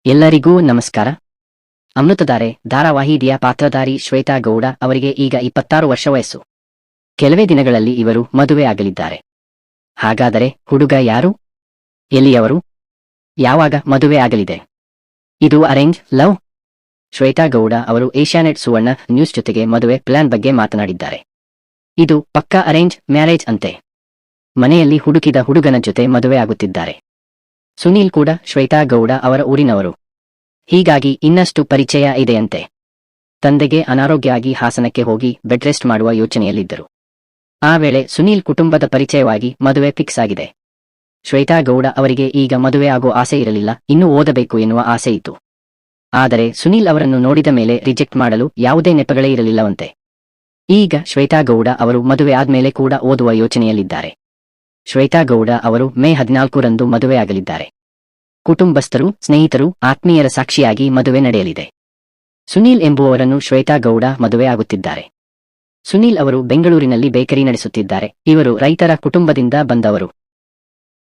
ಎಲ್ಲರಿಗೂ ನಮಸ್ಕಾರ. ಅಮೃತಧಾರೆ ಧಾರಾವಾಹಿಯ ಪಾತ್ರಧಾರಿ ಶ್ವೇತಾ ಗೌಡ ಅವರಿಗೆ ಈಗ 26 ವರ್ಷ ವಯಸ್ಸು. ಕೆಲವೇ ದಿನಗಳಲ್ಲಿ ಇವರು ಮದುವೆ ಆಗಲಿದ್ದಾರೆ. ಹಾಗಾದರೆ ಹುಡುಗ ಯಾರು? ಎಲ್ಲಿಯವರು? ಯಾವಾಗ ಮದುವೆ ಆಗಲಿದೆ? ಇದು ಅರೇಂಜ್ ಲವ್? ಶ್ವೇತಾ ಗೌಡ ಅವರು ಏಷ್ಯಾನೆಟ್ ಸುವರ್ಣ ನ್ಯೂಸ್ ಜೊತೆಗೆ ಮದುವೆ ಪ್ಲಾನ್ ಬಗ್ಗೆ ಮಾತನಾಡಿದ್ದಾರೆ. ಇದು ಪಕ್ಕಾ ಅರೇಂಜ್ ಮ್ಯಾರೇಜ್ ಅಂತೆ. ಮನೆಯಲ್ಲಿ ಹುಡುಕಿದ ಹುಡುಗನ ಜೊತೆ ಮದುವೆ ಆಗುತ್ತಿದ್ದಾರೆ. ಸುನೀಲ್ ಕೂಡ ಶ್ವೇತಾ ಗೌಡ ಅವರ ಊರಿನವರು. ಹೀಗಾಗಿ ಇನ್ನಷ್ಟು ಪರಿಚಯ ಇದೆಯಂತೆ. ತಂದೆಗೆ ಅನಾರೋಗ್ಯ ಆಗಿ ಹಾಸನಕ್ಕೆ ಹೋಗಿ ಬೆಡ್ ರೆಸ್ಟ್ ಮಾಡುವ ಯೋಚನೆಯಲ್ಲಿದ್ದರು. ಆ ವೇಳೆ ಸುನೀಲ್ ಕುಟುಂಬದ ಪರಿಚಯವಾಗಿ ಮದುವೆ ಫಿಕ್ಸ್ ಆಗಿದೆ. ಶ್ವೇತಾ ಗೌಡ ಅವರಿಗೆ ಈಗ ಮದುವೆ ಆಗೋ ಆಸೆ ಇರಲಿಲ್ಲ, ಇನ್ನೂ ಓದಬೇಕು ಎನ್ನುವ ಆಸೆ ಇತ್ತು. ಆದರೆ ಸುನೀಲ್ ಅವರನ್ನು ನೋಡಿದ ಮೇಲೆ ರಿಜೆಕ್ಟ್ ಮಾಡಲು ಯಾವುದೇ ನೆಪಗಳೇ ಇರಲಿಲ್ಲವಂತೆ. ಈಗ ಶ್ವೇತಾ ಗೌಡ ಅವರು ಮದುವೆ ಆದ್ಮೇಲೆ ಕೂಡ ಓದುವ ಯೋಚನೆಯಲ್ಲಿದ್ದಾರೆ. ಶ್ವೇತಾ ಗೌಡ ಅವರು ಮೇ 14ರಂದು ಮದುವೆಯಾಗಲಿದ್ದಾರೆ. ಕುಟುಂಬಸ್ಥರು, ಸ್ನೇಹಿತರು, ಆತ್ಮೀಯರ ಸಾಕ್ಷಿಯಾಗಿ ಮದುವೆ ನಡೆಯಲಿದೆ. ಸುನೀಲ್ ಎಂಬುವವರನ್ನು ಶ್ವೇತಾ ಗೌಡ ಮದುವೆ ಆಗುತ್ತಿದ್ದಾರೆ. ಸುನೀಲ್ ಅವರು ಬೆಂಗಳೂರಿನಲ್ಲಿ ಬೇಕರಿ ನಡೆಸುತ್ತಿದ್ದಾರೆ. ಇವರು ರೈತರ ಕುಟುಂಬದಿಂದ ಬಂದವರು.